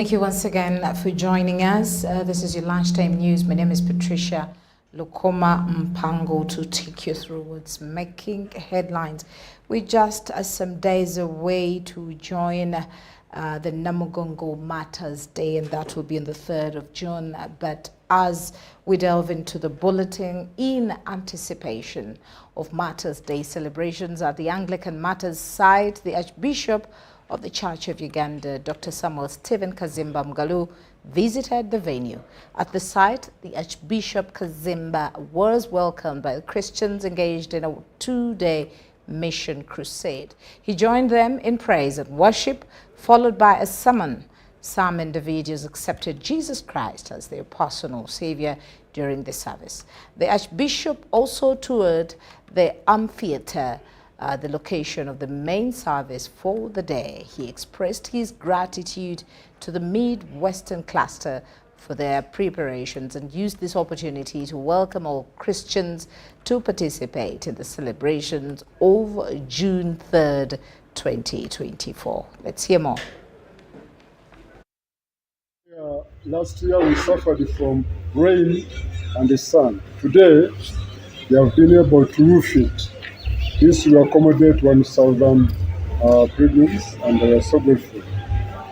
Thank you once again for joining us. This is your Lunchtime News. My name is Patricia Lukoma Mpango to take you through what's making headlines. We're just some days away to join the Namugongo Matters Day, and that will be on the 3rd of June. But as we delve into the bulletin in anticipation of Matters Day celebrations at the Anglican Matters site, the Archbishop of the Church of Uganda, Dr. Samuel Stephen Kazimba Mugalu, visited the venue. At the site, the Archbishop Kazimba was welcomed by the Christians engaged in a two-day mission crusade. He joined them in praise and worship, followed by a sermon. Some individuals accepted Jesus Christ as their personal savior during the service. The Archbishop also toured the amphitheater, the location of the main service for the day. He expressed his gratitude to the Midwestern cluster for their preparations and used this opportunity to welcome all Christians to participate in the celebrations of June 3rd, 2024. Let's hear more. Last year we suffered from rain and the sun. Today we have been able to roof it. This will accommodate 1,000 pilgrims, and we are so grateful.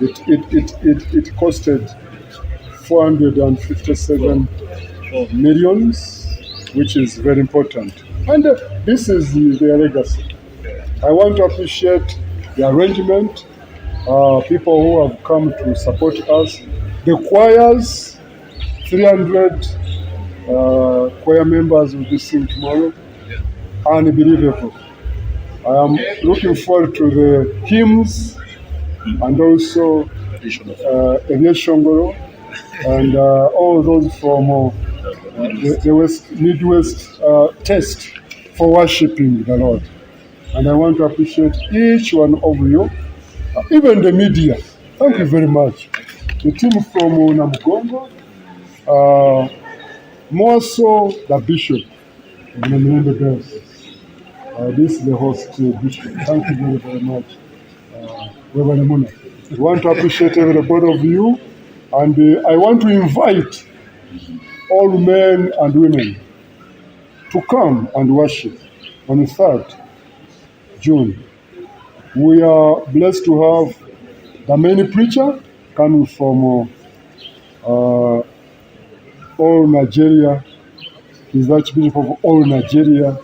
It costed 457 millions, which is very important. And this is their legacy. I want to appreciate the arrangement, people who have come to support us, the choirs, 300 choir members will be singing tomorrow. Unbelievable. I am looking forward to the hymns and also Shongoro and all those from the Midwest test for worshiping the Lord. And I want to appreciate each one of you, even the media. Thank you very much. The team from Namugongo, more so the bishop. This is the host, Bishop. Thank you very, very much. Reverend Muna. I want to appreciate everybody of you, and I want to invite all men and women to come and worship on the 3rd June. We are blessed to have the main preacher coming from all Nigeria. He's the Archbishop of all Nigeria.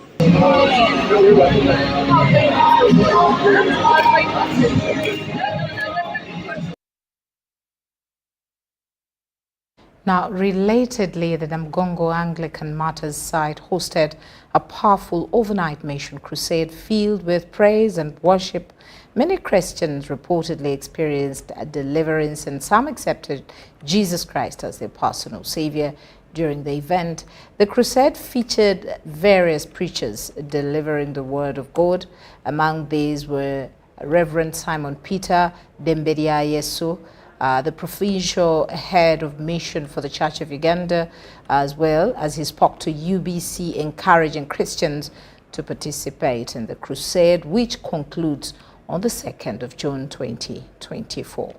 Now, relatedly, the Namugongo Anglican Matters site hosted a powerful overnight mission crusade filled with praise and worship. Many Christians reportedly experienced a deliverance, and some accepted Jesus Christ as their personal savior during the event. The crusade featured various preachers delivering the word of God. Among these were Reverend Simon Peter Dembedia Yesu, the provincial head of mission for the Church of Uganda, as well as he spoke to UBC, encouraging Christians to participate in the crusade, which concludes on the 2nd of June 2024.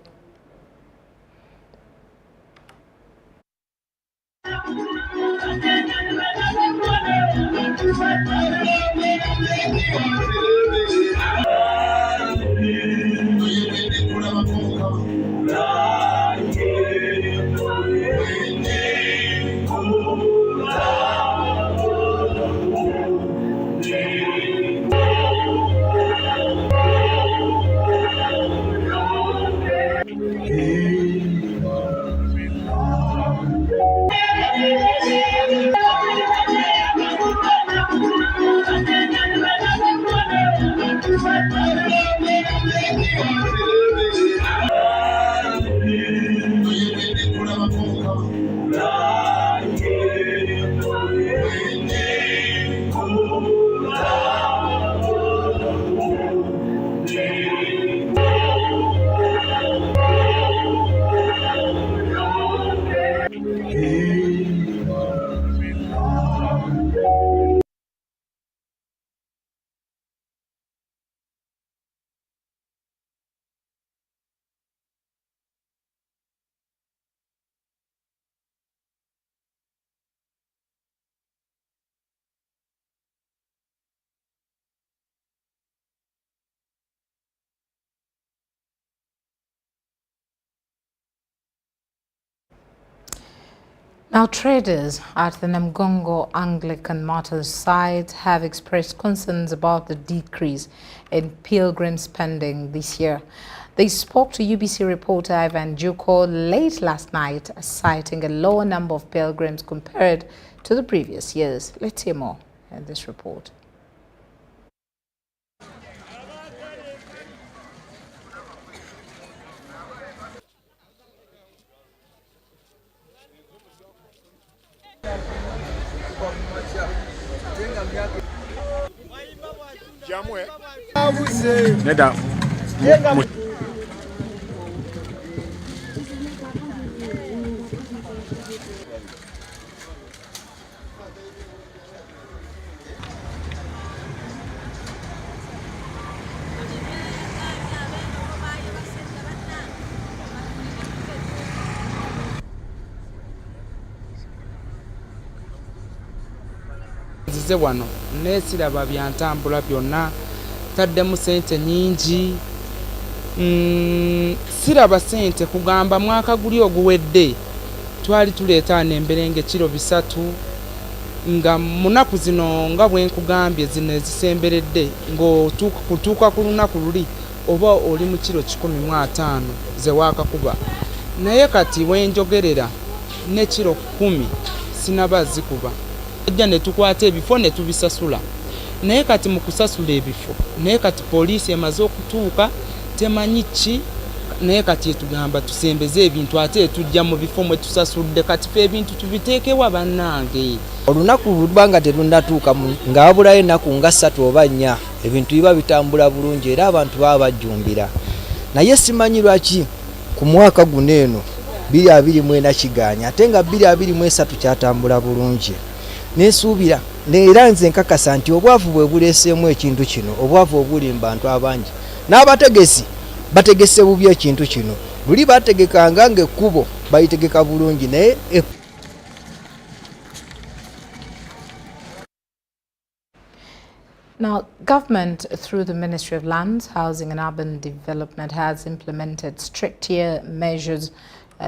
Now, traders at the Namgongo Anglican Martyrs site have expressed concerns about the decrease in pilgrim spending this year. They spoke to UBC reporter Ivan Juko late last night, citing a lower number of pilgrims compared to the previous years. Let's hear more in this report. Nzize wano nesiraba byantambula byonna taddemu sente nyingi siraba sente kugamba mwaka guli oguwedde twali tuleeta nemberenge kiro 3 nga munaku zino nga bwe nkugambye zino ezisemberedde ng'otuuka ku lunaku luli oba oli mu kiro 15 ze waakakuba naye kati wenjogerera ne kiro 10 sinaba zikuba ajja ne tukwata ebifo ne tubisasula naye kati mu kusasula ebifo naye kati poliisi emaze okutuuka temanyi ki naye kati etugamba tusembeze ebintu ate tujja mu bifo mwe tusasudde kati fe ebintu tubiteekewa bannange olunaku lubanga terunnatuuka nga wabulayo ennaku nga 3 oba 4 ebintu biba bitambula bulungi era abantu baba bajjumbira naye simanyi lwaki ku mwaka guno eno 2024 kiganya ate nga 2023 kyatambula bulungi nesuubira era nze nkakasa nti obwavu bwe buleeseemu ekintu kino obwavu obuli mu bantu abangi n'abategesi bategese bubi ekintu kino luli bategekanga ng'ekkubo bayitegeka bulungi naye Now, government through the Ministry of Lands, Housing and Urban Development has implemented stricter measures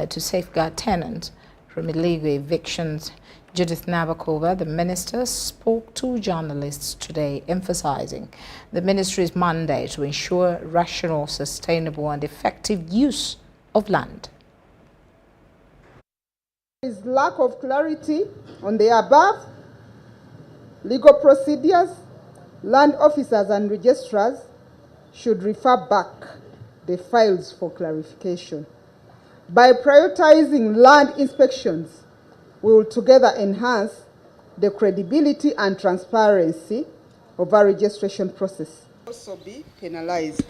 to safeguard tenants from illegal evictions. Judith Nabakova, the minister, spoke to journalists today, emphasizing the ministry's mandate to ensure rational, sustainable and effective use of land. There is lack of clarity on the above. Legal procedures, land officers and registrars should refer back the files for clarification. By prioritizing land inspections, we will together enhance the credibility and transparency of our registration process. Also be penalized.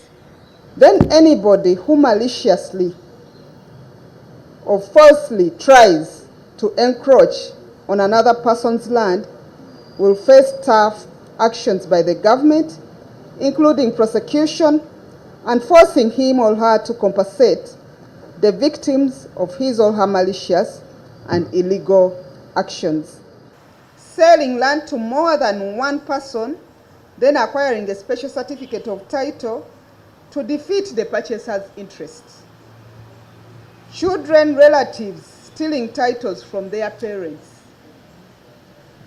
Then anybody who maliciously or falsely tries to encroach on another person's land will face tough actions by the government, including prosecution and forcing him or her to compensate the victims of his or her malicious and illegal actions. Selling land to more than one person, then acquiring a special certificate of title to defeat the purchaser's interests. Children relatives stealing titles from their parents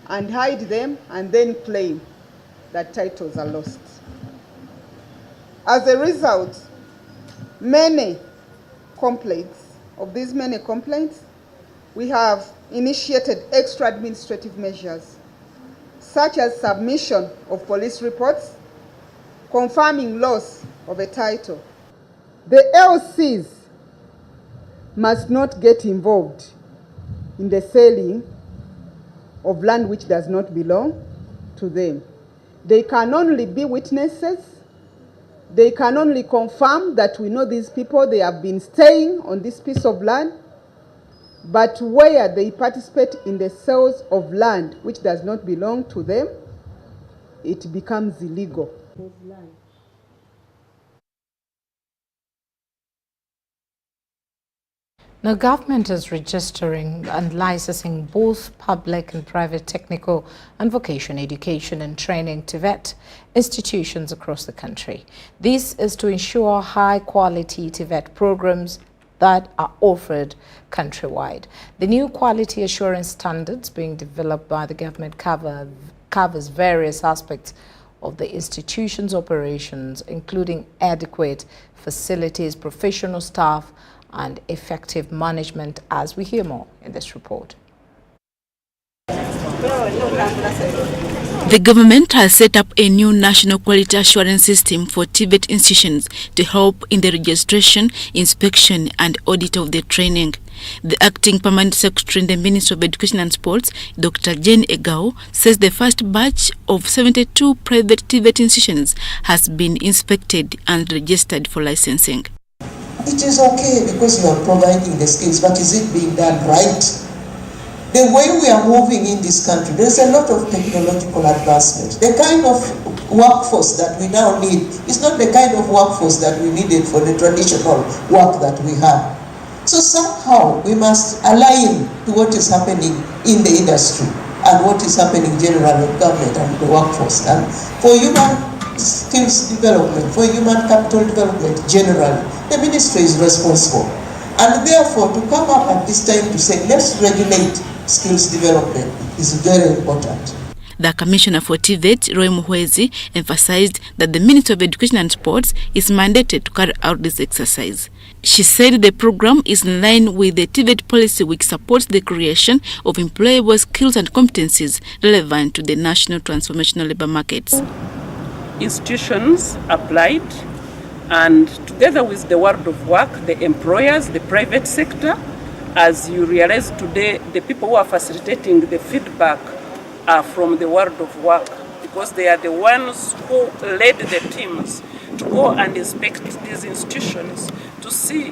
and hide them and then claim that titles are lost. As a result, many complaints we have initiated extra administrative measures, such as submission of police reports, confirming loss of a title. The LCs must not get involved in the selling of land which does not belong to them. They can only be witnesses. They can only confirm that we know these people, they have been staying on this piece of land. But where they participate in the sales of land which does not belong to them, it becomes illegal. Now, government is registering and licensing both public and private technical and vocational education and training TVET institutions across the country. This is to ensure high-quality TVET programs that are offered countrywide. The new quality assurance standards being developed by the government covers various aspects of the institution's operations, including adequate facilities, professional staff, and effective management, as we hear more in this report. The government has set up a new national quality assurance system for TVET institutions to help in the registration, inspection and audit of the training. The acting permanent secretary in the Ministry of Education and Sports, Dr. Jane Egao, says the first batch of 72 private TVET institutions has been inspected and registered for licensing. It is okay because you are providing the skills, but is it being done right? The way we are moving in this country, there's a lot of technological advancement. The kind of workforce that we now need is not the kind of workforce that we needed for the traditional work that we had. So somehow we must align to what is happening in the industry and what is happening generally in government and the workforce. And for human skills development, for human capital development generally, the ministry is responsible. And therefore, to come up at this time to say, let's regulate skills development is very important. The Commissioner for TVET, Roy Muhwezi, emphasized that the Ministry of Education and Sports is mandated to carry out this exercise. She said the program is in line with the TVET policy, which supports the creation of employable skills and competencies relevant to the national transformational labour markets. Institutions applied, and together with the world of work, the employers, the private sector, as you realize today, the people who are facilitating the feedback are from the world of work, because they are the ones who led the teams to go and inspect these institutions to see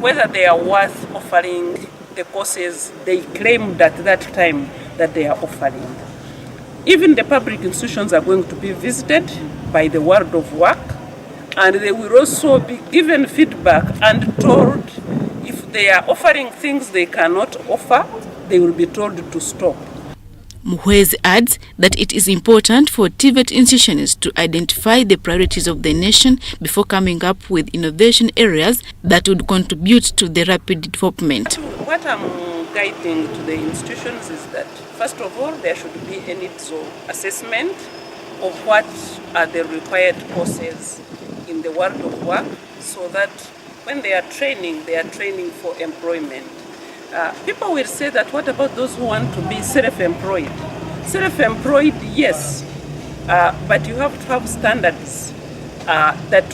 whether they are worth offering the courses they claimed at that time that they are offering. Even the public institutions are going to be visited by the world of work, and they will also be given feedback and told if they are offering things they cannot offer, they will be told to stop. Muhwezi adds that it is important for TVET institutions to identify the priorities of the nation before coming up with innovation areas that would contribute to the rapid development. What I'm guiding to the institutions is that, first of all, there should be a needs assessment of what are the required courses in the world of work, so that when they are training for employment. People will say that, what about those who want to be self-employed? Self-employed, yes, but you have to have standards that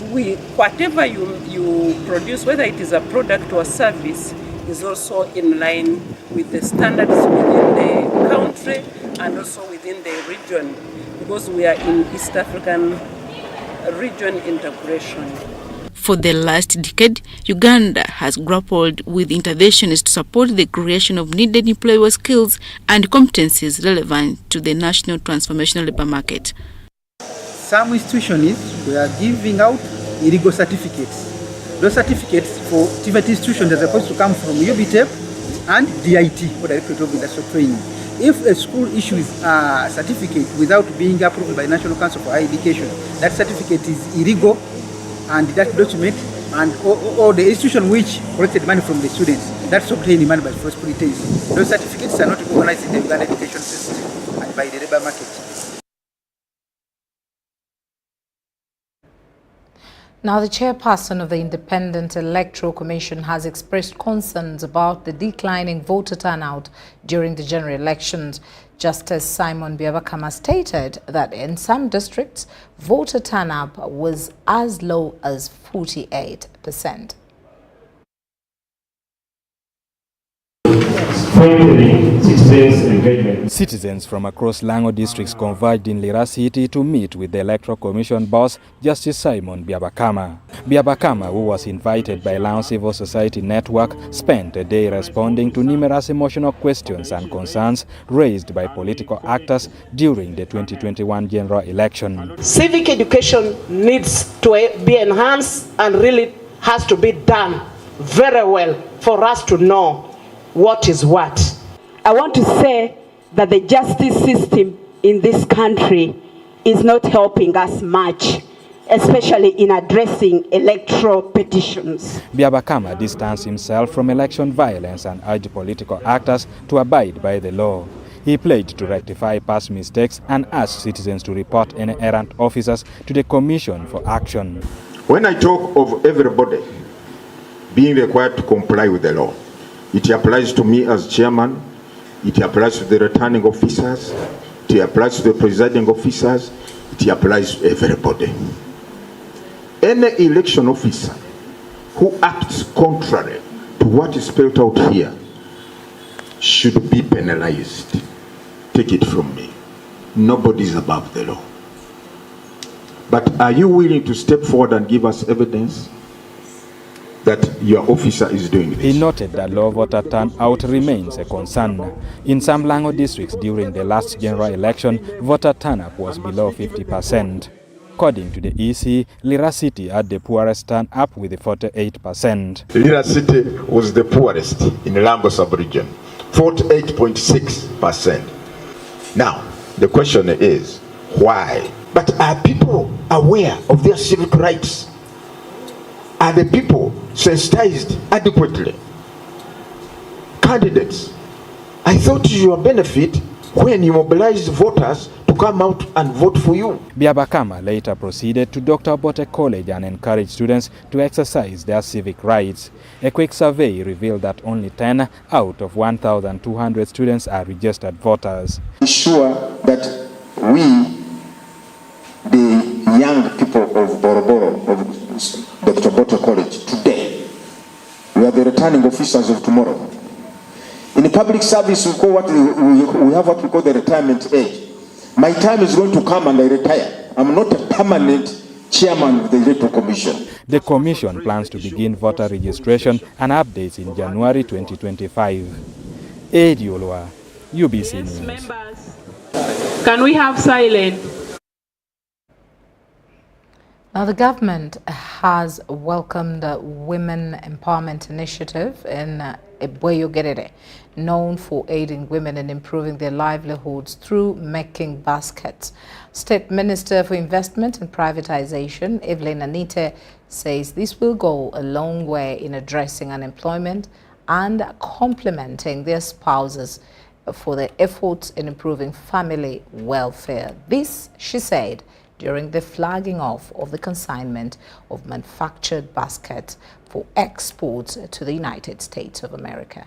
whatever you produce, whether it is a product or a service, is also in line with the standards within the country and also within the region, because we are in East African region integration. For the last decade, Uganda has grappled with interventions to support the creation of needed employable skills and competencies relevant to the national transformational labour market. Some institutions were giving out illegal certificates. Those certificates for TVET institutions are supposed to come from UBTEP and DIT, or Directorate of Industrial Training. If a school issues a certificate without being approved by National Council for Higher Education, that certificate is illegal, and that document and or the institution which collected money from the students, that's obtained money by false pretense. Those certificates are not recognized in the Uganda education system and by the labour market. Now, the chairperson of the Independent Electoral Commission has expressed concerns about the declining voter turnout during the general elections. Justice Simon Byabakama stated that in some districts, voter turnout was as low as 48%. Citizens from across Lango districts converged in Lira City to meet with the Electoral Commission boss, Justice Simon Byabakama. Byabakama, who was invited by Lango Civil Society Network, spent a day responding to numerous emotional questions and concerns raised by political actors during the 2021 general election. Civic education needs to be enhanced and really has to be done very well for us to know what is what. I want to say that the justice system in this country is not helping us much. especially in addressing electoral petitions. Byabakama distanced himself from election violence and urged political actors to abide by the law. He pledged to rectify past mistakes and asked citizens to report any errant officers to the Commission for action. When I talk of everybody being required to comply with the law, it applies to me as chairman, it applies to the returning officers, it applies to the presiding officers, it applies to everybody. Any election officer who acts contrary to what is spelled out here should be penalized. Take it from me. Nobody is above the law. But are you willing to step forward and give us evidence that your officer is doing this? He noted that low voter turnout remains a concern. In some Lango districts during the last general election, voter turnout was below 50%. According to the EC, Lira City had the poorest turnout with 48%. Lira City was the poorest in Lango sub-region, 48.6%. Now, the question is, why? But are people aware of their civic rights? Are the people sensitized adequately? Candidates, I thought your benefit when you mobilized voters to come out and vote for you. Byabakama later proceeded to Dr. Obote College and encouraged students to exercise their civic rights. A quick survey revealed that only 10 out of 1,200 students are registered voters. Ensure that we, the young people of Boroboro, of Dr. Obote College, today, we are the returning officers of tomorrow. In public service, we have what we call the retirement age. My time is going to come and I retire. I'm not a permanent chairman of the Electoral Commission. The Commission plans to begin voter registration and updates in January 2025. Edi Olwa, UBC News. Members, can we have silence? Now, the government has welcomed the Women Empowerment Initiative in Ebweyogerere, known for aiding women in improving their livelihoods through making baskets. State Minister for Investment and Privatization, Evelyn Anite, says this will go a long way in addressing unemployment and complementing their spouses for their efforts in improving family welfare. This, she said, during the flagging off of the consignment of manufactured baskets for export to the United States of America.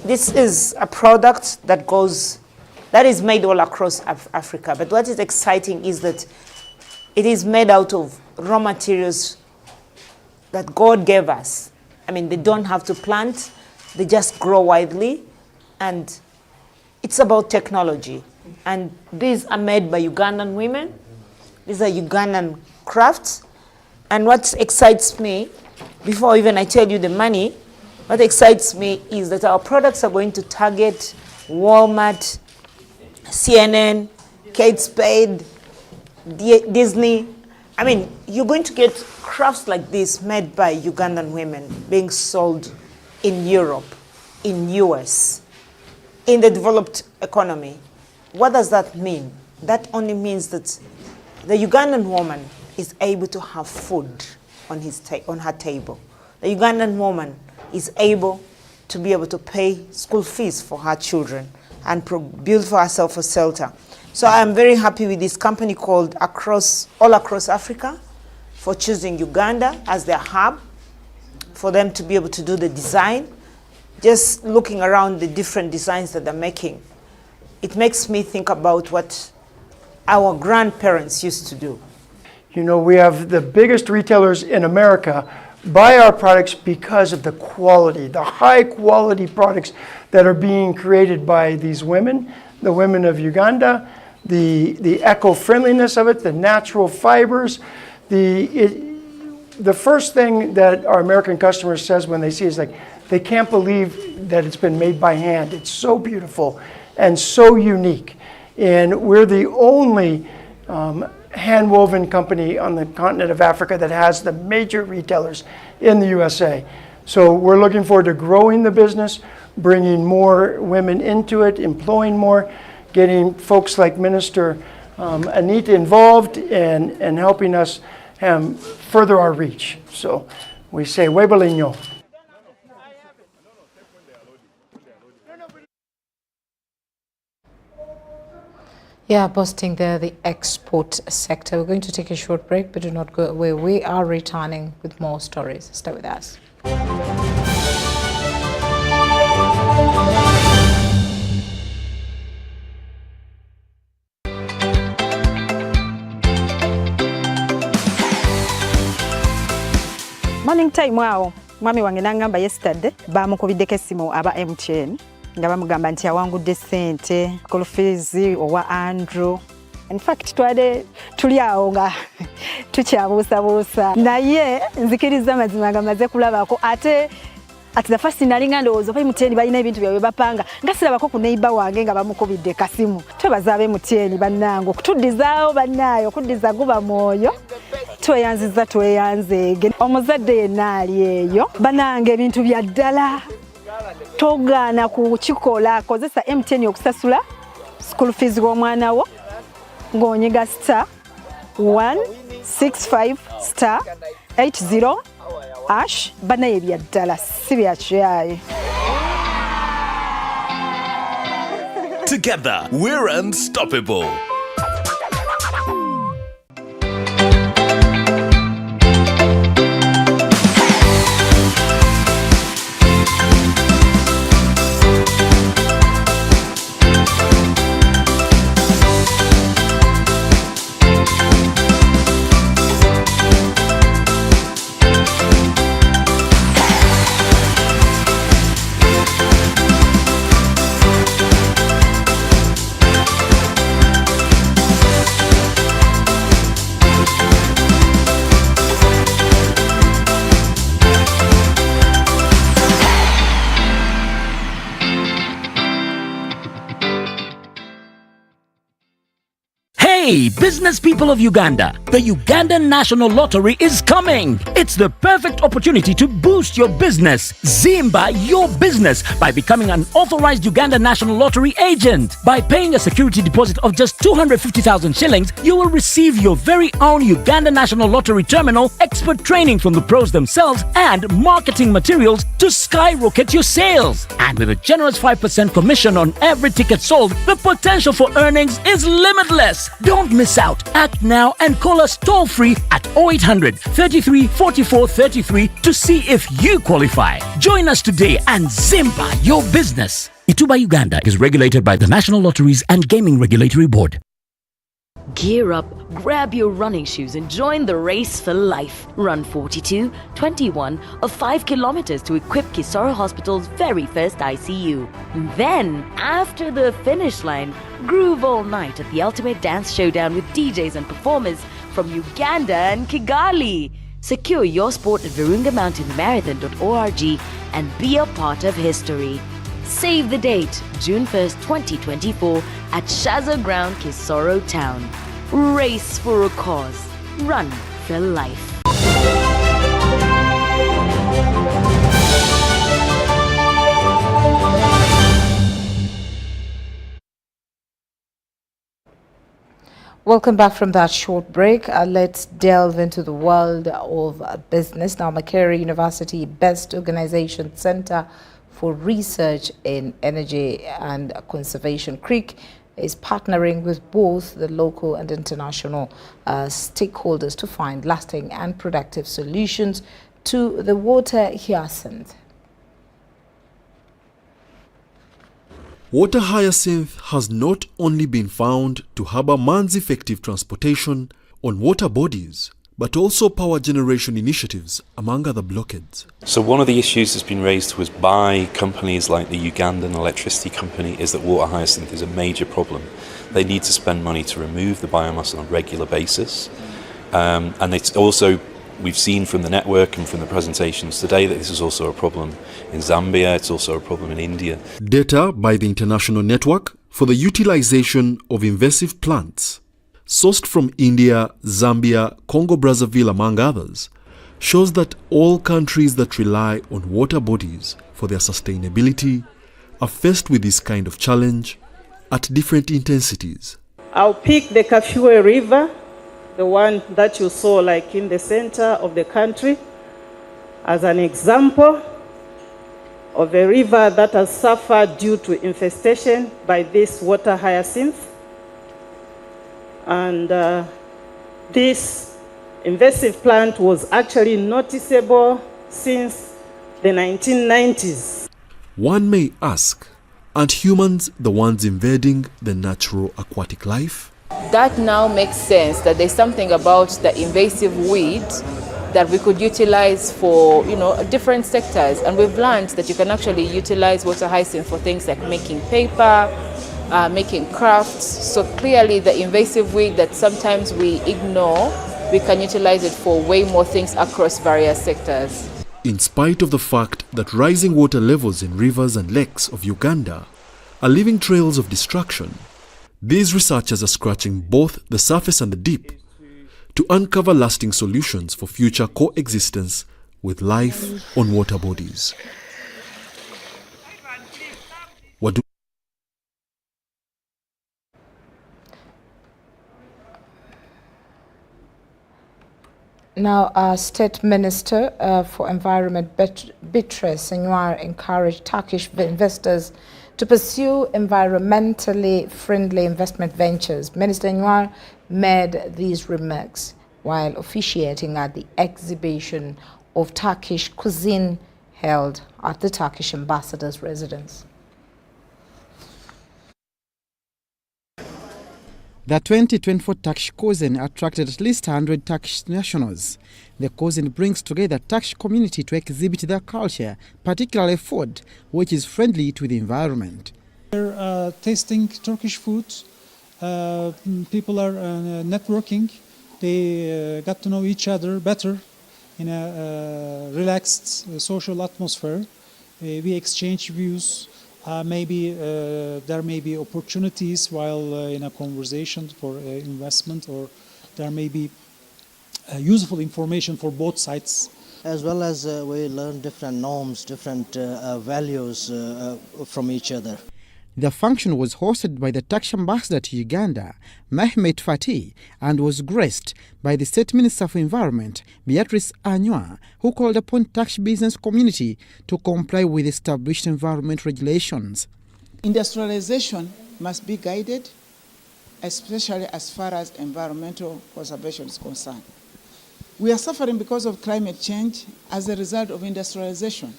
This is a product that is made all across Africa. But what is exciting is that it is made out of raw materials that God gave us. I mean, they don't have to plant, they just grow widely, and it's about technology. And these are made by Ugandan women. These are Ugandan crafts. And what excites me, before even I tell you the money, what excites me is that our products are going to target Walmart, CNN, Kate Spade, Disney. I mean, you're going to get crafts like this made by Ugandan women being sold in Europe, in US, in the developed economy. What does that mean? That only means that the Ugandan woman is able to have food on her table. The Ugandan woman is able to be able to pay school fees for her children and build for herself a shelter. So I'm very happy with this company called All Across Africa for choosing Uganda as their hub, for them to be able to do the design. Just looking around the different designs that they're making, it makes me think about what our grandparents used to do. You know, we have the biggest retailers in America buy our products because of the quality, the high quality products that are being created by these women, the women of Uganda, the eco-friendliness of it, the natural fibers. The first thing that our American customers says when they see it is like, they can't believe that it's been made by hand. It's so beautiful and so unique. And we're the only hand-woven company on the continent of Africa that has the major retailers in the USA. So we're looking forward to growing the business, bringing more women into it, employing more, getting folks like Minister Anita involved and helping us further our reach. So we say, Webelinho. Yeah, boasting there the export sector. We're going to take a short break, but do not go away. We are returning with more stories. Stay with us. Morning time wao mwami wange nangamba yesterday bamukubiddeko essimu aba MTN nga bamugamba nti awangudde ssente school fees owa Andrew. In fact tuli awo nga tukyabuusabuusa naye nzikiriza mazima nga maze kulabako ate at the first nalinga ndowooza oba MTN balina ebintu byabwe bapanga nga sirabako ku neighbor wange nga bamukubidde kasimu. Twebaza abe MTN bannange okutuddizaawo bannaayo okuddiza guba mwoyo. Tweyanzege omuzadde yenna ali eyo banange ebintu bya ddala togaana kukikola kozesa MTN okusasula school fees w'omwana wo ng'onyiga *165*80# banaye ebya ddala si bya kyayi. Together we're unstoppable. Hey, business people of Uganda, the Ugandan National Lottery is coming. It's the perfect opportunity to boost your business. Zimba your business by becoming an authorized Uganda National Lottery agent. By paying a security deposit of just 250,000 shillings, you will receive your very own Uganda National Lottery terminal, expert training from the pros themselves, and marketing materials to skyrocket your sales. And with a generous 5% commission on every ticket sold, the potential for earnings is limitless. Don't miss out. Act now and call us toll-free at 0800 33 44 33 to see if you qualify. Join us today and Zimba your business. Ituba Uganda is regulated by the National Lotteries and Gaming Regulatory Board. Gear up, grab your running shoes and join the race for life. Run 42, 21 or 5 kilometers to equip Kisoro Hospital's very first ICU. Then, after the finish line, groove all night at the ultimate dance showdown with DJs and performers from Uganda and Kigali. Secure your sport at virungamountainmarathon.org and be a part of history. Save the date, June 1st, 2024 at Shaza Ground, Kisoro Town. Race for a cause. Run for life. Welcome back from that short break. Let's delve into the world of business. Now, Makerere University Best Organization Center for Research in Energy and Conservation, CREEC, is partnering with both the local and international stakeholders to find lasting and productive solutions to the water hyacinth. Water hyacinth has not only been found to harbour man's effective transportation on water bodies, but also power generation initiatives, among other blockades. So one of the issues that's been raised to us by companies like the Ugandan Electricity Company is that water hyacinth is a major problem. They need to spend money to remove the biomass on a regular basis. And it's also, we've seen from the network and from the presentations today that this is also a problem in Zambia, it's also a problem in India. Data by the International Network for the Utilization of Invasive Plants, sourced from India, Zambia, Congo-Brazzaville, among others, shows that all countries that rely on water bodies for their sustainability are faced with this kind of challenge at different intensities. I'll pick the Kafue River, the one that you saw like in the center of the country, as an example of a river that has suffered due to infestation by this water hyacinth. And this invasive plant was actually noticeable since the 1990s. One may ask, aren't humans the ones invading the natural aquatic life? That now makes sense, that there's something about the invasive weed that we could utilize for, different sectors. And we've learned that you can actually utilize water hyacinth for things like making paper, making crafts. So clearly the invasive weed that sometimes we ignore, we can utilize it for way more things across various sectors. In spite of the fact that rising water levels in rivers and lakes of Uganda are leaving trails of destruction, these researchers are scratching both the surface and the deep to uncover lasting solutions for future coexistence with life on water bodies. Now, our State Minister for Environment, Patricia Lukoma, encouraged Turkish investors to pursue environmentally friendly investment ventures. Minister Lukoma made these remarks while officiating at the exhibition of Turkish cuisine held at the Turkish ambassador's residence. The 2024 Turkish cuisine attracted at least 100 Turkish nationals. The cuisine brings together Turkish community to exhibit their culture, particularly food, which is friendly to the environment. We're tasting Turkish food. People are networking. They got to know each other better in a relaxed social atmosphere. We exchange views. Maybe there may be opportunities while in a conversation for investment, or there may be useful information for both sides. As well as we learn different norms, different values from each other. The function was hosted by the Turkish ambassador to Uganda, Mehmet Fatih, and was graced by the State Minister for Environment, Beatrice Anywa, who called upon Turkish business community to comply with established environment regulations. Industrialization must be guided, especially as far as environmental conservation is concerned. We are suffering because of climate change as a result of industrialization.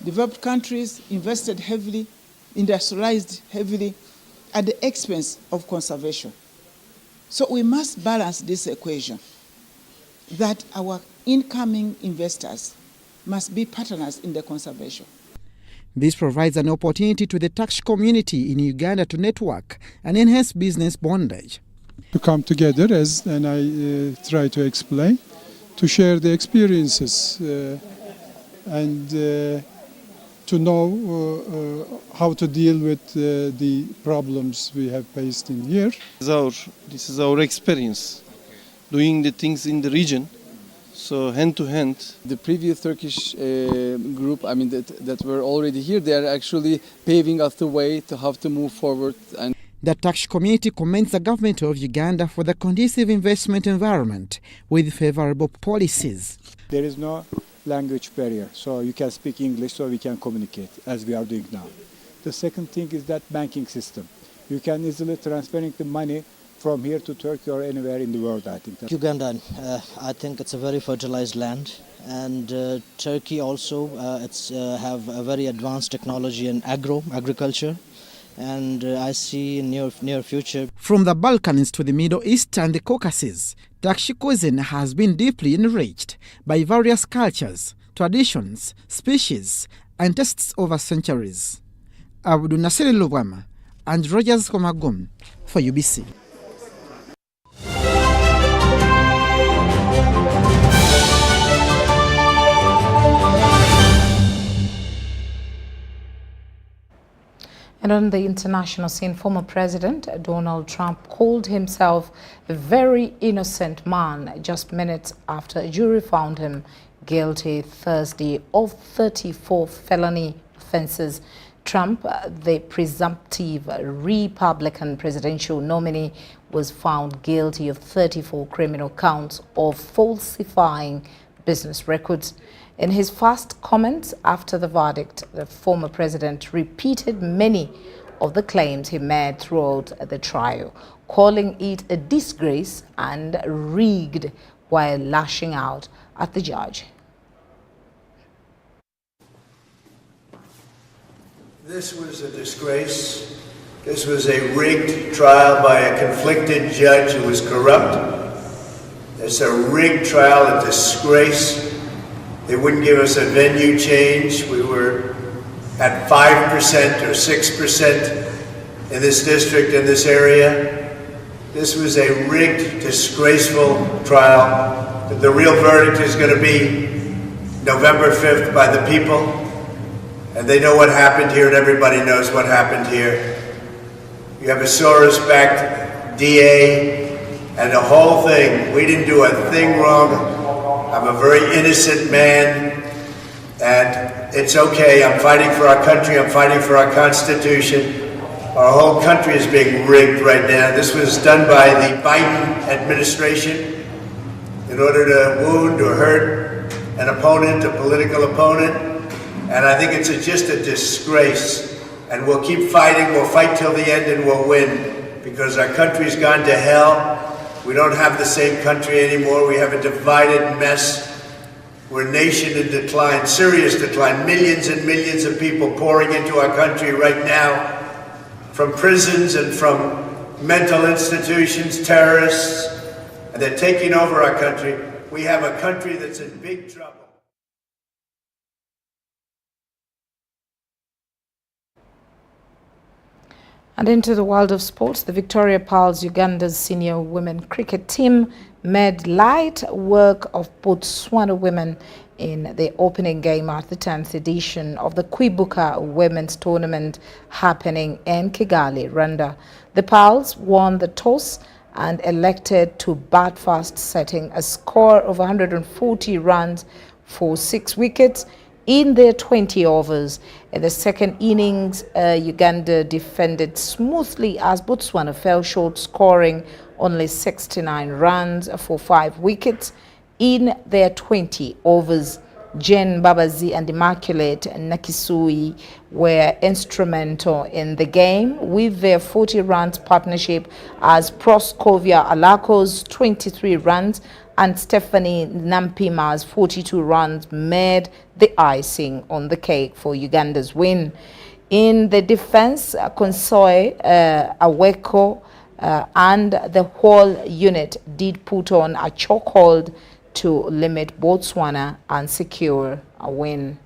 Developed countries invested heavily, industrialized heavily at the expense of conservation. So we must balance this equation, that our incoming investors must be partners in the conservation. This provides an opportunity to the Turkish community in Uganda to network and enhance business bondage. To come together, and I try to explain, to share the experiences and to know how to deal with the problems we have faced in here. This is our experience, doing the things in the region, so hand to hand. The previous Turkish group, that were already here, they are actually paving us the way to how to move forward. And the Turkish community commends the government of Uganda for the conducive investment environment with favorable policies. There is no language barrier, so you can speak English, so we can communicate as we are doing now. The second thing is that banking system. You can easily transferring the money from here to Turkey or anywhere in the world, I think. Uganda, I think it's a very fertilized land, and Turkey also, it's have a very advanced technology in agriculture, and I see in near future. From the Balkans to the Middle East and the Caucasus, Turkish cuisine has been deeply enriched by various cultures, traditions, species, and tastes over centuries. Abdul Nasir Lugama and Rogers Komagum for UBC. And on the international scene, former President Donald Trump called himself a very innocent man just minutes after a jury found him guilty Thursday of 34 felony offenses. Trump, the presumptive Republican presidential nominee, was found guilty of 34 criminal counts of falsifying business records. In his first comments after the verdict, the former president repeated many of the claims he made throughout the trial, calling it a disgrace and rigged while lashing out at the judge. This was a disgrace. This was a rigged trial by a conflicted judge who was corrupt. It's a rigged trial, a disgrace. They wouldn't give us a venue change. We were at 5% or 6% in this district, in this area. This was a rigged, disgraceful trial. The real verdict is going to be November 5th by the people. And they know what happened here, and everybody knows what happened here. You have a Soros-backed DA, and the whole thing, we didn't do a thing wrong. I'm a very innocent man, and it's okay. I'm fighting for our country. I'm fighting for our Constitution. Our whole country is being rigged right now. This was done by the Biden administration in order to wound or hurt an opponent, a political opponent. And I think it's just a disgrace. And we'll keep fighting. We'll fight till the end and we'll win, because our country's gone to hell. We don't have the same country anymore. We have a divided mess. We're a nation in decline, serious decline. Millions and millions of people pouring into our country right now from prisons and from mental institutions, terrorists, and they're taking over our country. We have a country that's in big trouble. And into the world of sports, the Victoria Pearls, Uganda's senior women cricket team, made light work of Botswana women in the opening game at the 10th edition of the Kwibuka Women's Tournament happening in Kigali, Rwanda. The Pearls won the toss and elected to bat first, setting a score of 140 runs for 6 wickets in their 20 overs. In the second innings, Uganda defended smoothly as Botswana fell short, scoring only 69 runs for 5 wickets in their 20 overs. Jen Babazi and Immaculate Nakisui were instrumental in the game with their 40 runs partnership, as Proskovia Alako's 23 runs and Stephanie Nampima's 42 runs made the icing on the cake for Uganda's win. In the defense, Konsoe Aweko and the whole unit did put on a chokehold to limit Botswana and secure a win.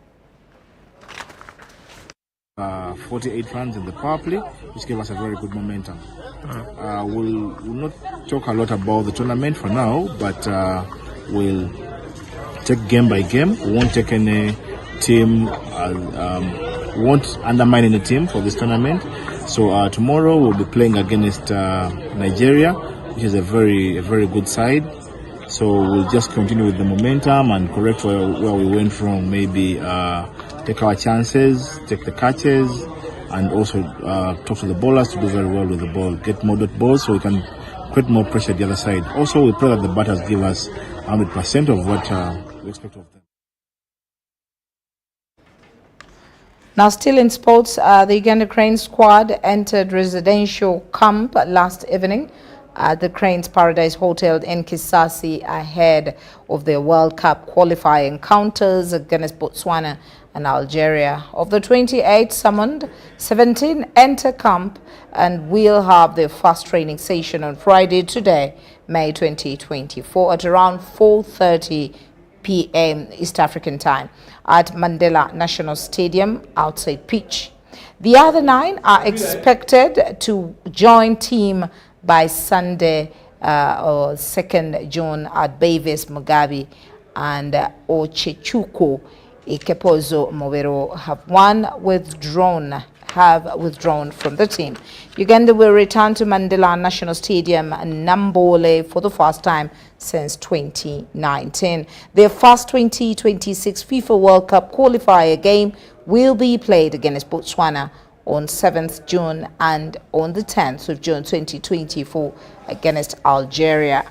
48 runs in the power play, which gave us a very good momentum. We'll not talk a lot about the tournament for now, but we'll take game by game. We won't take any team, we won't undermine any team for this tournament. So tomorrow we'll be playing against Nigeria, which is a very good side. So we'll just continue with the momentum and correct where we went from. Maybe take our chances, take the catches, and also talk to the bowlers to do very well with the ball. Get more dot balls so we can create more pressure at the other side. Also, we pray that the batters give us 100% of what we expect of them. Now, still in sports, the Uganda Cranes squad entered residential camp last evening at the Cranes Paradise Hotel in Kisasi ahead of their World Cup qualifying encounters against Botswana and Algeria. Of the 28 summoned, 17 enter camp and will have their first training session on Friday today, May 2024 at around 4:30 p.m. East African time at Mandela National Stadium outside pitch. The other 9 are expected to join team by Sunday or 2nd June at Bavis Mugabe and Ochechuko. Ikepozo Mobero have one withdrawn have withdrawn from the team. Uganda will return to Mandela National Stadium Nambole for the first time since 2019. Their first 2026 FIFA World Cup qualifier game will be played against Botswana on 7th June and on the 10th of June 2024 against Algeria.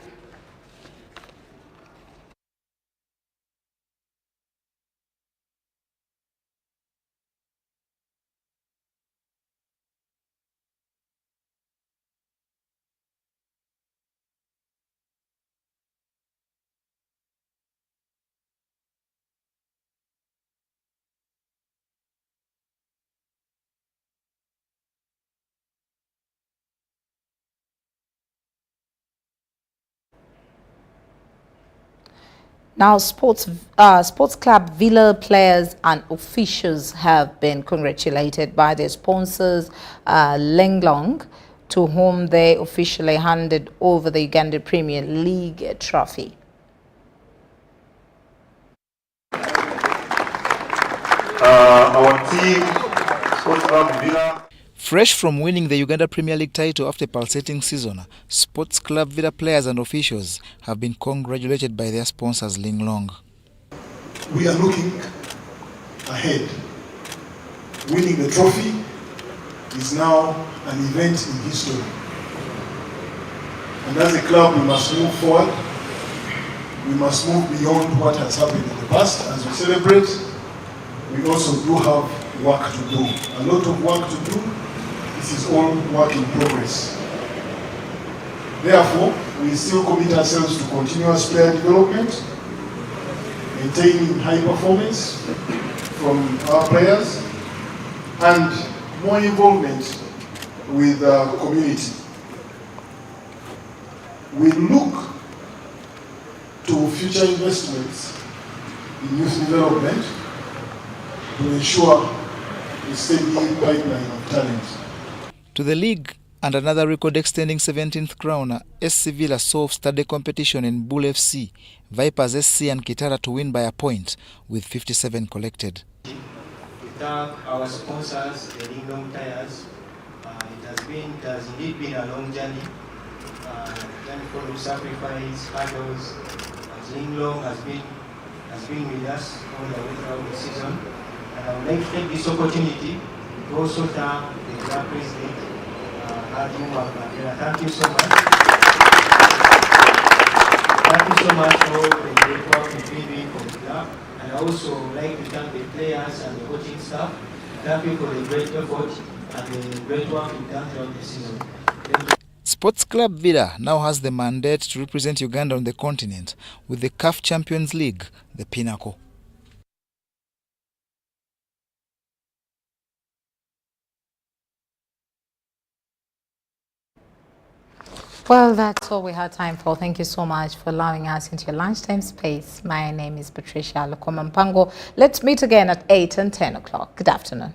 Now, Sports Club Villa players and officials have been congratulated by their sponsors, Linglong, to whom they officially handed over the Uganda Premier League trophy. Our team, Sports Club Villa. Fresh from winning the Uganda Premier League title after a pulsating season, Sports Club Villa players and officials have been congratulated by their sponsors, Linglong. We are looking ahead. Winning the trophy is now an event in history. And as a club, we must move forward. We must move beyond what has happened in the past. As we celebrate, we also do have work to do. A lot of work to do. This is all work in progress. Therefore, we still commit ourselves to continuous player development, maintaining high performance from our players, and more involvement with the community. We look to future investments in youth development to ensure a steady pipeline of talent. To the league and another record-extending 17th crown, SC Villa solved study competition in Bull FC, Vipers SC and Kitara to win by a point with 57 collected. We thank our sponsors, the Linglong Tires. It has indeed been a long journey. Journey full of sacrifice, hurdles. As Linglong has been with us all the way throughout the season. And I would like to take this opportunity to also thank the club president, thank you so much. Thank you so much for the great work you've been doing for the club. And I also like to thank the players and the coaching staff. Thank you for the great effort and the great work you've done throughout the season. Sports Club Villa now has the mandate to represent Uganda on the continent with the CAF Champions League, the pinnacle. Well, that's all we had time for. Thank you so much for allowing us into your lunchtime space. My name is Patricia Lukoma. Let's meet again at 8 and 10 o'clock. Good afternoon.